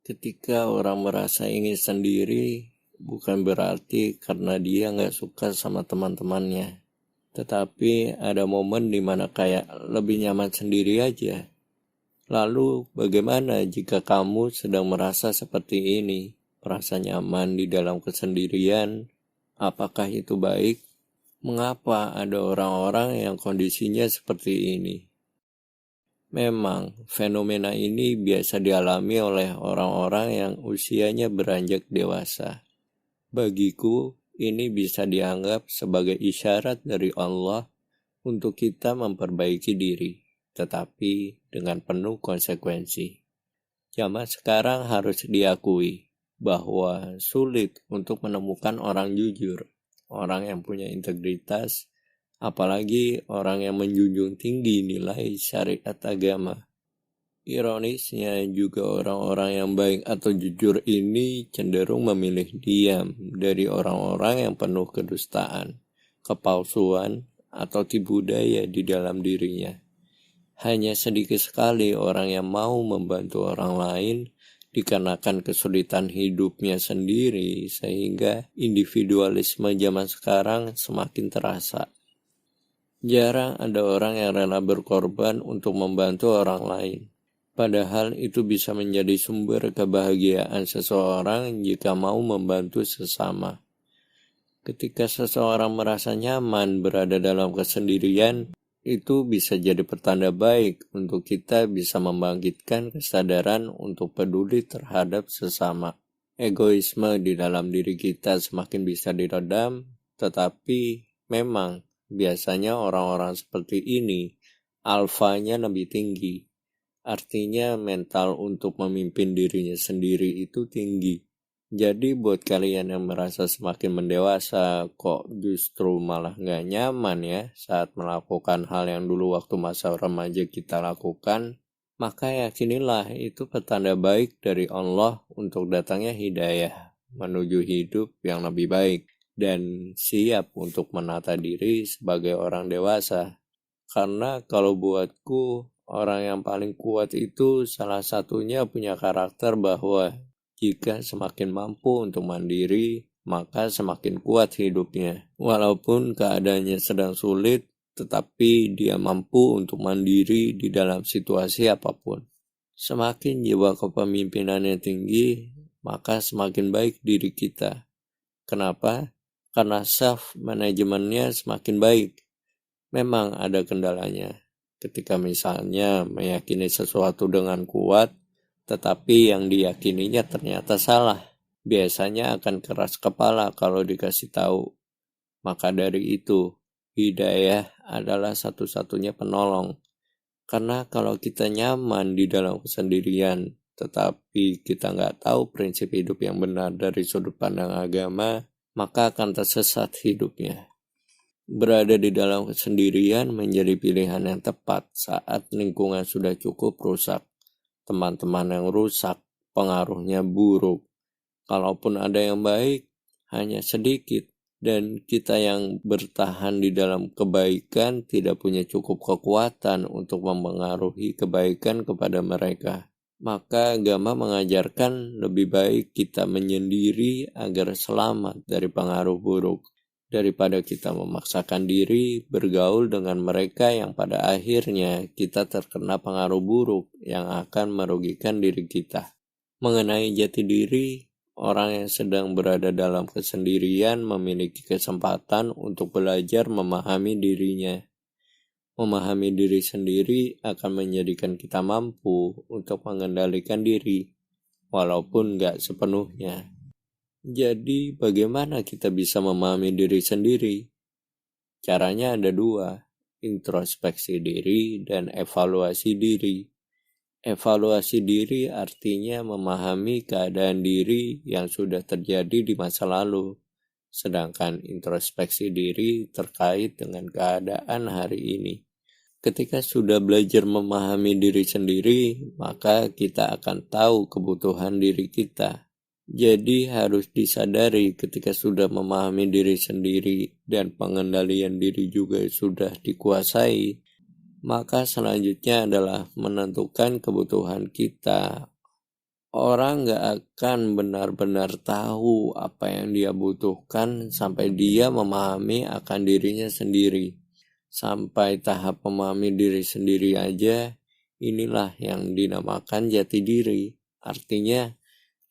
Ketika orang merasa ingin sendiri, bukan berarti karena dia nggak suka sama teman-temannya. Tetapi ada momen dimana kayak lebih nyaman sendiri aja. Lalu bagaimana jika kamu sedang merasa seperti ini? Merasa nyaman di dalam kesendirian? Apakah itu baik? Mengapa ada orang-orang yang kondisinya seperti ini? Memang, fenomena ini biasa dialami oleh orang-orang yang usianya beranjak dewasa. Bagiku, ini bisa dianggap sebagai isyarat dari Allah untuk kita memperbaiki diri, tetapi dengan penuh konsekuensi. Zaman sekarang harus diakui bahwa sulit untuk menemukan orang jujur, orang yang punya integritas, apalagi orang yang menjunjung tinggi nilai syariat agama. Ironisnya juga orang-orang yang baik atau jujur ini cenderung memilih diam dari orang-orang yang penuh kedustaan, kepalsuan, atau tipu daya di dalam dirinya. Hanya sedikit sekali orang yang mau membantu orang lain dikarenakan kesulitan hidupnya sendiri, sehingga individualisme zaman sekarang semakin terasa. Jarang ada orang yang rela berkorban untuk membantu orang lain. Padahal itu bisa menjadi sumber kebahagiaan seseorang jika mau membantu sesama. Ketika seseorang merasa nyaman berada dalam kesendirian, itu bisa jadi pertanda baik untuk kita bisa membangkitkan kesadaran untuk peduli terhadap sesama. Egoisme di dalam diri kita semakin bisa diredam, tetapi memang biasanya orang-orang seperti ini alfanya lebih tinggi. Artinya mental untuk memimpin dirinya sendiri itu tinggi. Jadi buat kalian yang merasa semakin mendewasa, kok justru malah gak nyaman ya saat melakukan hal yang dulu waktu masa remaja kita lakukan, maka yakinilah itu petanda baik dari Allah untuk datangnya hidayah menuju hidup yang lebih baik dan siap untuk menata diri sebagai orang dewasa. Karena kalau buatku, orang yang paling kuat itu salah satunya punya karakter bahwa jika semakin mampu untuk mandiri, maka semakin kuat hidupnya. Walaupun keadaannya sedang sulit, tetapi dia mampu untuk mandiri di dalam situasi apapun. Semakin jiwa kepemimpinannya tinggi, maka semakin baik diri kita. Kenapa? Karena self-managementnya semakin baik. Memang ada kendalanya. Ketika misalnya meyakini sesuatu dengan kuat, tetapi yang diyakininya ternyata salah. Biasanya akan keras kepala kalau dikasih tahu. Maka dari itu, hidayah adalah satu-satunya penolong. Karena kalau kita nyaman di dalam kesendirian, tetapi kita nggak tahu prinsip hidup yang benar dari sudut pandang agama, maka akan tersesat hidupnya. Berada di dalam kesendirian menjadi pilihan yang tepat saat lingkungan sudah cukup rusak. Teman-teman yang rusak, pengaruhnya buruk. Kalaupun ada yang baik, hanya sedikit. Dan kita yang bertahan di dalam kebaikan tidak punya cukup kekuatan untuk mempengaruhi kebaikan kepada mereka. Maka agama mengajarkan lebih baik kita menyendiri agar selamat dari pengaruh buruk, daripada kita memaksakan diri bergaul dengan mereka yang pada akhirnya kita terkena pengaruh buruk yang akan merugikan diri kita. Mengenai jati diri, orang yang sedang berada dalam kesendirian memiliki kesempatan untuk belajar memahami dirinya. Memahami diri sendiri akan menjadikan kita mampu untuk mengendalikan diri, walaupun gak sepenuhnya. Jadi bagaimana kita bisa memahami diri sendiri? Caranya ada dua, introspeksi diri dan evaluasi diri. Evaluasi diri artinya memahami keadaan diri yang sudah terjadi di masa lalu. Sedangkan introspeksi diri terkait dengan keadaan hari ini. Ketika sudah belajar memahami diri sendiri, maka kita akan tahu kebutuhan diri kita. Jadi harus disadari ketika sudah memahami diri sendiri dan pengendalian diri juga sudah dikuasai, maka selanjutnya adalah menentukan kebutuhan kita Orang gak akan benar-benar tahu apa yang dia butuhkan sampai dia memahami akan dirinya sendiri. Sampai tahap memahami diri sendiri aja, inilah yang dinamakan jati diri. Artinya,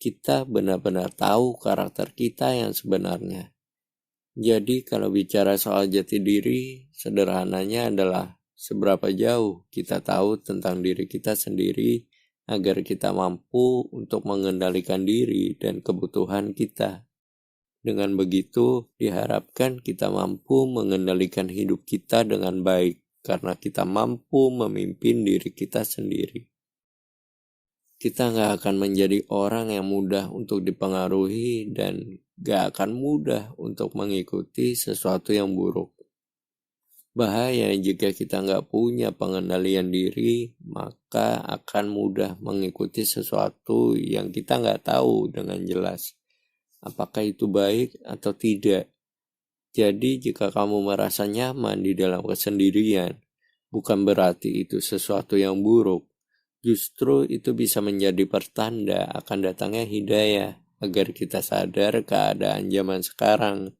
kita benar-benar tahu karakter kita yang sebenarnya. Jadi kalau bicara soal jati diri, sederhananya adalah seberapa jauh kita tahu tentang diri kita sendiri agar kita mampu untuk mengendalikan diri dan kebutuhan kita. Dengan begitu, diharapkan kita mampu mengendalikan hidup kita dengan baik karena kita mampu memimpin diri kita sendiri. Kita gak akan menjadi orang yang mudah untuk dipengaruhi dan gak akan mudah untuk mengikuti sesuatu yang buruk. Bahaya jika kita nggak punya pengendalian diri, maka akan mudah mengikuti sesuatu yang kita nggak tahu dengan jelas. Apakah itu baik atau tidak? Jadi jika kamu merasa nyaman di dalam kesendirian, bukan berarti itu sesuatu yang buruk. Justru itu bisa menjadi pertanda akan datangnya hidayah, agar kita sadar keadaan zaman sekarang.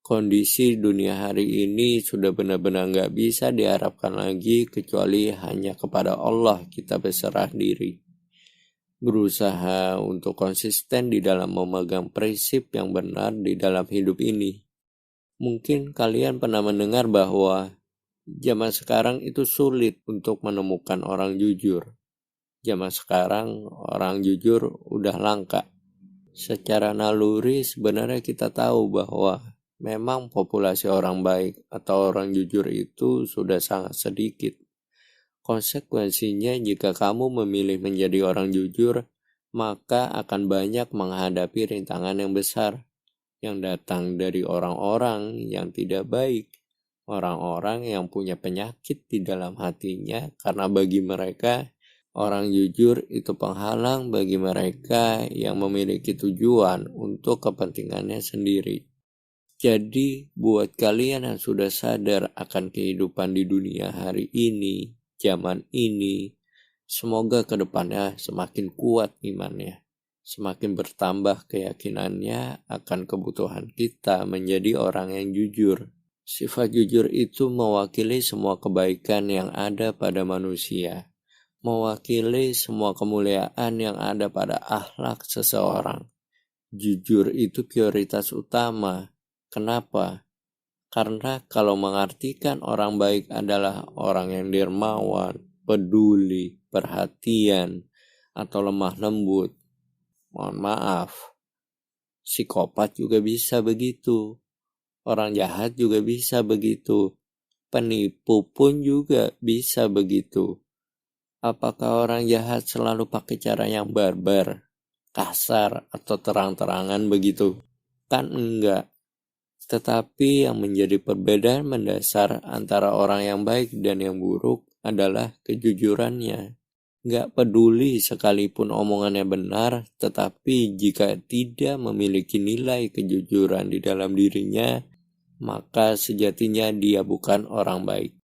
Kondisi dunia hari ini sudah benar-benar gak bisa diharapkan lagi kecuali hanya kepada Allah kita berserah diri. Berusaha untuk konsisten di dalam memegang prinsip yang benar di dalam hidup ini. Mungkin kalian pernah mendengar bahwa zaman sekarang itu sulit untuk menemukan orang jujur. Zaman sekarang orang jujur udah langka. Secara naluri sebenarnya kita tahu bahwa memang populasi orang baik atau orang jujur itu sudah sangat sedikit. Konsekuensinya jika kamu memilih menjadi orang jujur, maka akan banyak menghadapi rintangan yang besar yang datang dari orang-orang yang tidak baik, orang-orang yang punya penyakit di dalam hatinya karena bagi mereka orang jujur itu penghalang bagi mereka yang memiliki tujuan untuk kepentingannya sendiri. Jadi, buat kalian yang sudah sadar akan kehidupan di dunia hari ini, zaman ini, semoga kedepannya semakin kuat imannya, semakin bertambah keyakinannya akan kebutuhan kita menjadi orang yang jujur. Sifat jujur itu mewakili semua kebaikan yang ada pada manusia, mewakili semua kemuliaan yang ada pada akhlak seseorang. Jujur itu prioritas utama. Kenapa? Karena kalau mengartikan orang baik adalah orang yang dermawan, peduli, perhatian, atau lemah lembut, mohon maaf, psikopat juga bisa begitu, orang jahat juga bisa begitu, penipu pun juga bisa begitu. Apakah orang jahat selalu pakai cara yang barbar, kasar, atau terang-terangan begitu? Kan enggak. Tetapi yang menjadi perbedaan mendasar antara orang yang baik dan yang buruk adalah kejujurannya. Gak peduli sekalipun omongannya benar, tetapi jika tidak memiliki nilai kejujuran di dalam dirinya, maka sejatinya dia bukan orang baik.